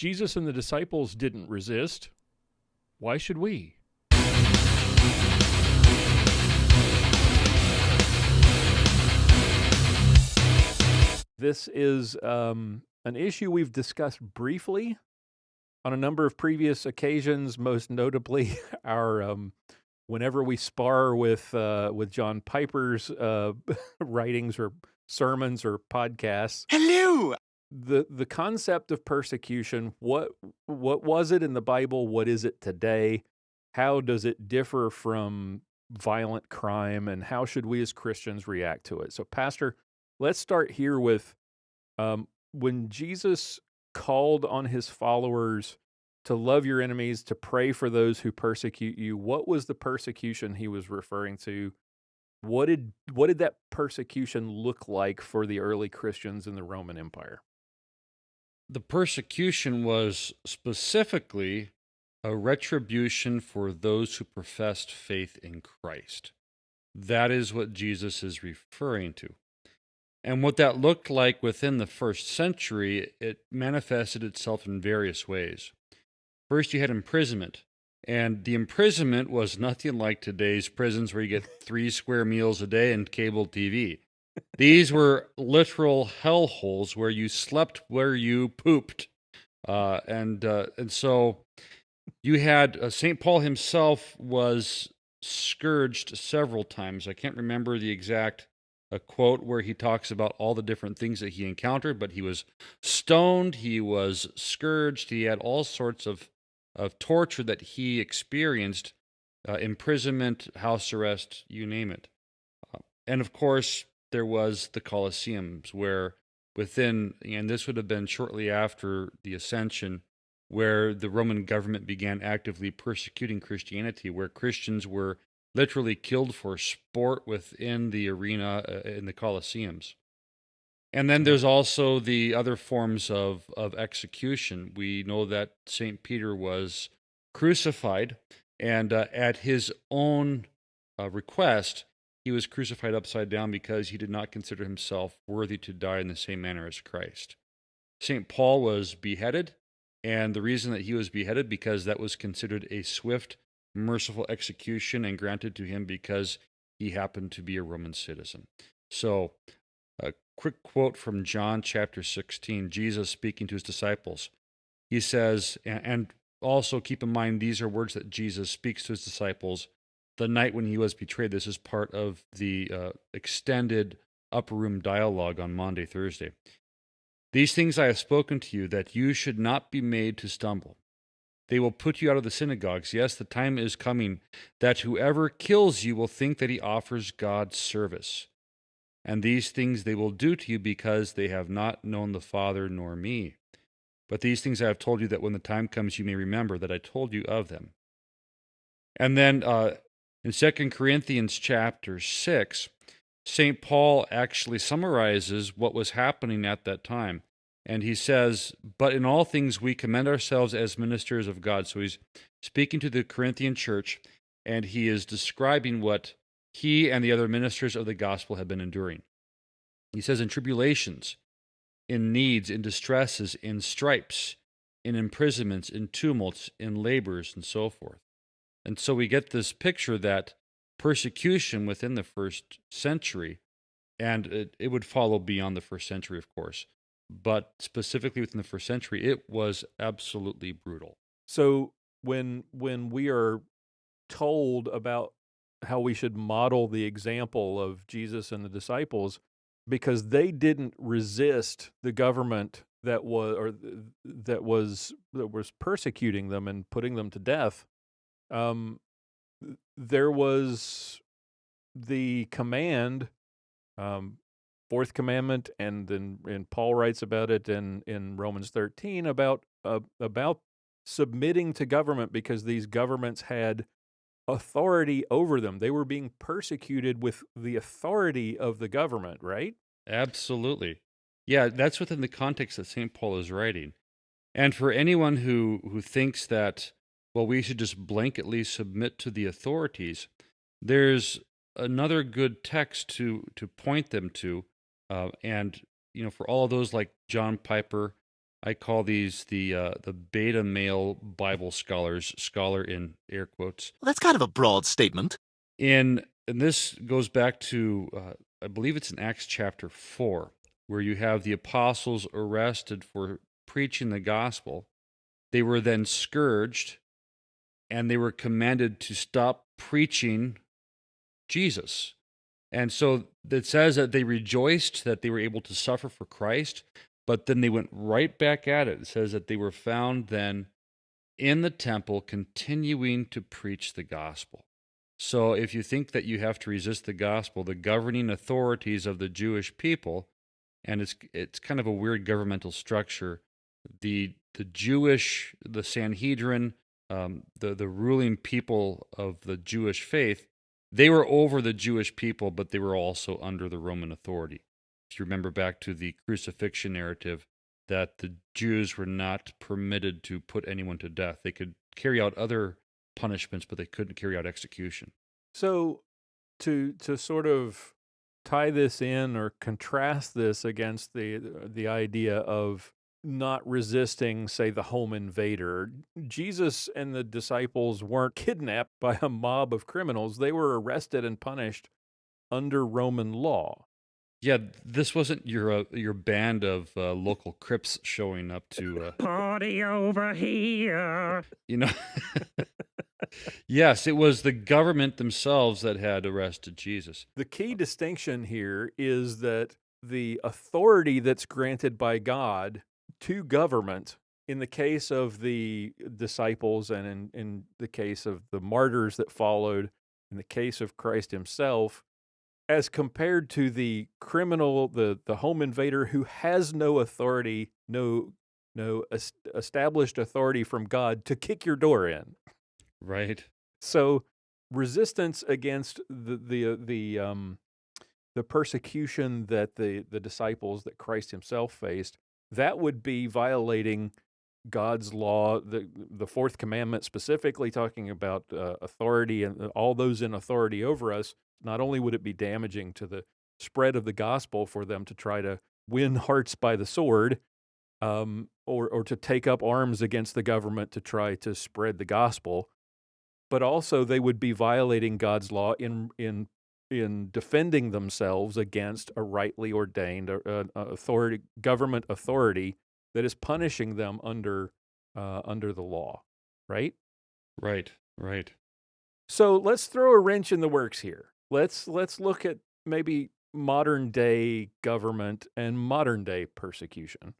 Jesus and the disciples didn't resist. Why should we? This is an issue we've discussed briefly on a number of previous occasions, most notably our whenever we spar with John Piper's writings or sermons or podcasts. Hello! The concept of persecution, what was it in the Bible? What is it today? How does it differ from violent crime, and how should we as Christians react to it? So, Pastor, let's start here with when Jesus called on his followers to love your enemies, to pray for those who persecute you. What was the persecution he was referring to? What did that persecution look like for the early Christians in the Roman Empire? The persecution was specifically a retribution for those who professed faith in Christ. That is what Jesus is referring to. And what that looked like within the first century, it manifested itself in various ways. First, you had imprisonment. And the imprisonment was nothing like today's prisons where you get 3 square meals a day and cable TV. These were literal hellholes where you slept where you pooped. And so you had St. Paul himself was scourged several times. I can't remember the exact quote where he talks about all the different things that he encountered, but he was stoned, he was scourged, he had all sorts of torture that he experienced, imprisonment, house arrest, you name it. And of course, there was the Colosseums where and this would have been shortly after the Ascension, where the Roman government began actively persecuting Christianity, where Christians were literally killed for sport within the arena in the Colosseums. And then there's also the other forms of execution. We know that St. Peter was crucified, and at his own request, he was crucified upside down because he did not consider himself worthy to die in the same manner as Christ. St. Paul was beheaded, and the reason that he was beheaded because that was considered a swift, merciful execution and granted to him because he happened to be a Roman citizen. So, a quick quote from John chapter 16, Jesus speaking to his disciples. He says, and also keep in mind these are words that Jesus speaks to his disciples the night when he was betrayed. This is part of the extended upper room dialogue on Maundy, Thursday. These things I have spoken to you, that you should not be made to stumble. They will put you out of the synagogues. Yes, the time is coming that whoever kills you will think that he offers God service. And these things they will do to you because they have not known the Father nor me. But these things I have told you, that when the time comes you may remember that I told you of them. And then in 2 Corinthians chapter 6, St. Paul actually summarizes what was happening at that time. And he says, but in all things we commend ourselves as ministers of God. So he's speaking to the Corinthian church, and he is describing what he and the other ministers of the gospel have been enduring. He says, in tribulations, in needs, in distresses, in stripes, in imprisonments, in tumults, in labors, and so forth. And so we get this picture that persecution within the first century, and it would follow beyond the first century, of course, but specifically within the first century, it was absolutely brutal. So when we are told about how we should model the example of Jesus and the disciples, because they didn't resist the government that was persecuting them and putting them to death, there was the command, fourth commandment, and Paul writes about it in Romans 13 about submitting to government because these governments had authority over them. They were being persecuted with the authority of the government, right? Absolutely. Yeah, that's within the context that St. Paul is writing. And for anyone who thinks that, well, we should just blanketly submit to the authorities, there's another good text to point them to. And, for all of those like John Piper I call these the beta male Bible scholars, scholar in air quotes. Well, that's kind of a broad statement. And this goes back to I believe it's in Acts chapter 4, where you have the apostles arrested for preaching the gospel. They were then scourged, and they were commanded to stop preaching Jesus. And so it says that they rejoiced that they were able to suffer for Christ, but then they went right back at it. It says that they were found then in the temple continuing to preach the gospel. So if you think that you have to resist the gospel, the governing authorities of the Jewish people, and it's kind of a weird governmental structure, the Sanhedrin, the ruling people of the Jewish faith, they were over the Jewish people, but they were also under the Roman authority. If you remember back to the crucifixion narrative, that the Jews were not permitted to put anyone to death. They could carry out other punishments, but they couldn't carry out execution. So to sort of tie this in or contrast this against the idea of not resisting, say, the home invader, Jesus and the disciples weren't kidnapped by a mob of criminals. They were arrested and punished under Roman law. Yeah, this wasn't your band of local Crips showing up to Party over here. you know. Yes, it was the government themselves that had arrested Jesus. The key distinction here is that the authority that's granted by God to government, in the case of the disciples and in the case of the martyrs that followed, in the case of Christ himself, as compared to the criminal, the home invader who has no authority, no established authority from God to kick your door in. Right. So resistance against the persecution that the disciples, that Christ himself faced, that would be violating God's law, the fourth commandment specifically talking about authority and all those in authority over us. Not only would it be damaging to the spread of the gospel for them to try to win hearts by the sword, or to take up arms against the government to try to spread the gospel, but also they would be violating God's law in defending themselves against a rightly ordained government authority that is punishing them under the law, right? Right. So let's throw a wrench in the works here. Let's look at maybe modern day government and modern day persecution.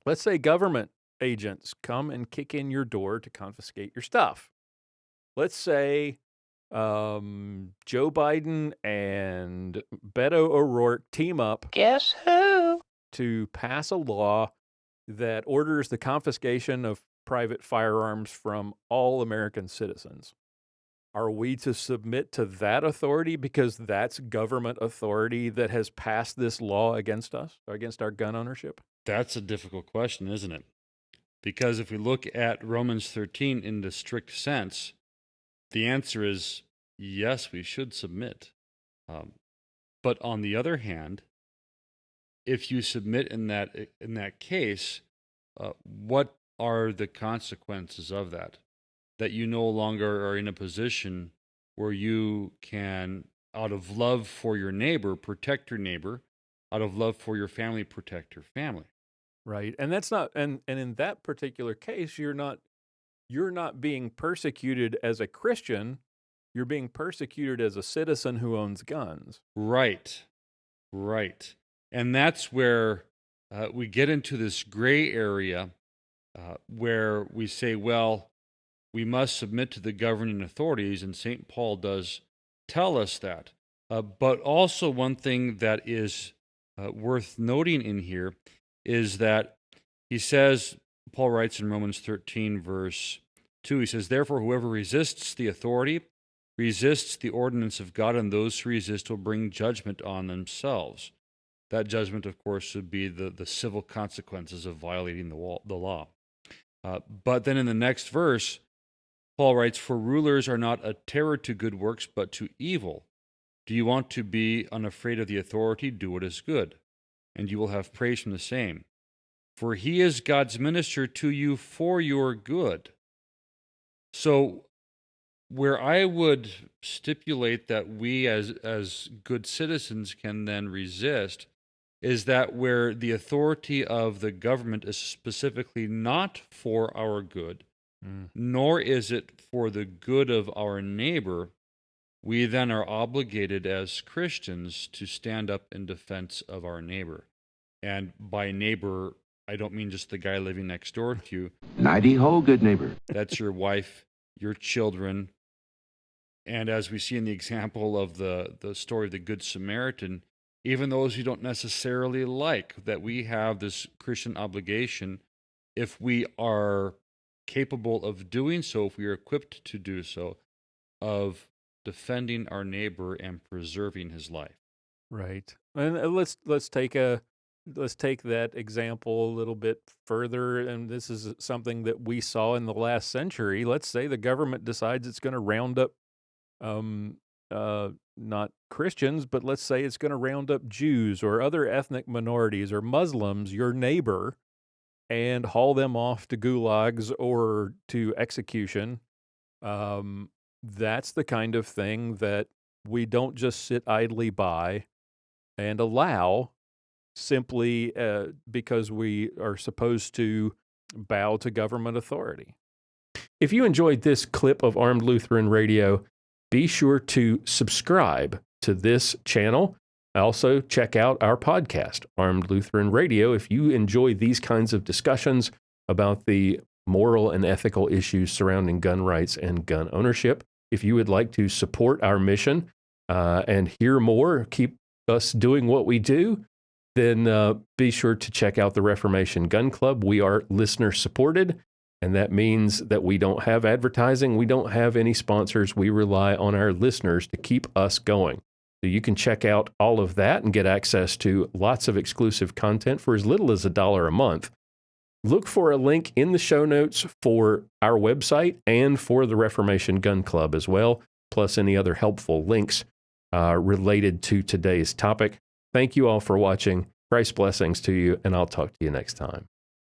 Let's say government agents come and kick in your door to confiscate your stuff. Let's say Joe Biden and Beto O'Rourke team up. Guess who? To pass a law that orders the confiscation of private firearms from all American citizens. Are we to submit to that authority because that's government authority that has passed this law against us, or against our gun ownership? That's a difficult question, isn't it? Because if we look at Romans 13 in the strict sense, the answer is yes, we should submit. But on the other hand, if you submit in that case, what are the consequences of that? That you no longer are in a position where you can, out of love for your neighbor, protect your neighbor, out of love for your family, protect your family. Right. And that's not, and in that particular case, you're not being persecuted as a Christian. You're being persecuted as a citizen who owns guns. Right. And that's where we get into this gray area where we say, well, we must submit to the governing authorities, and St. Paul does tell us that. But also one thing that is worth noting in here is that he says, Paul writes in Romans 13, verse 2, he says, therefore, whoever resists the authority resists the ordinance of God, and those who resist will bring judgment on themselves. That judgment, of course, would be the civil consequences of violating the law. But then in the next verse, Paul writes, for rulers are not a terror to good works, but to evil. Do you want to be unafraid of the authority? Do what is good, and you will have praise from the same. for he is God's minister to you for your good. So, where I would stipulate that we as good citizens can then resist is that where the authority of the government is specifically not for our good, nor is it for the good of our neighbor, we then are obligated as Christians to stand up in defense of our neighbor. And by neighbor, I don't mean just the guy living next door to you. Nighty-ho, good neighbor. That's your wife, your children. And as we see in the example of the story of the Good Samaritan, even those you don't necessarily like, that we have this Christian obligation, if we are capable of doing so, if we are equipped to do so, of defending our neighbor and preserving his life. Right. And let's take that example a little bit further. And this is something that we saw in the last century. Let's say the government decides it's going to round up, not Christians, but let's say it's going to round up Jews or other ethnic minorities or Muslims, your neighbor, and haul them off to gulags or to execution. That's the kind of thing that we don't just sit idly by and allow simply because we are supposed to bow to government authority. If you enjoyed this clip of Armed Lutheran Radio, be sure to subscribe to this channel. Also, check out our podcast, Armed Lutheran Radio, if you enjoy these kinds of discussions about the moral and ethical issues surrounding gun rights and gun ownership. If you would like to support our mission and hear more, keep us doing what we do, then be sure to check out the Reformation Gun Club. We are listener-supported, and that means that we don't have advertising. We don't have any sponsors. We rely on our listeners to keep us going. So you can check out all of that and get access to lots of exclusive content for as little as $1 a month. Look for a link in the show notes for our website and for the Reformation Gun Club as well, plus any other helpful links related to today's topic. Thank you all for watching. Christ's blessings to you, and I'll talk to you next time.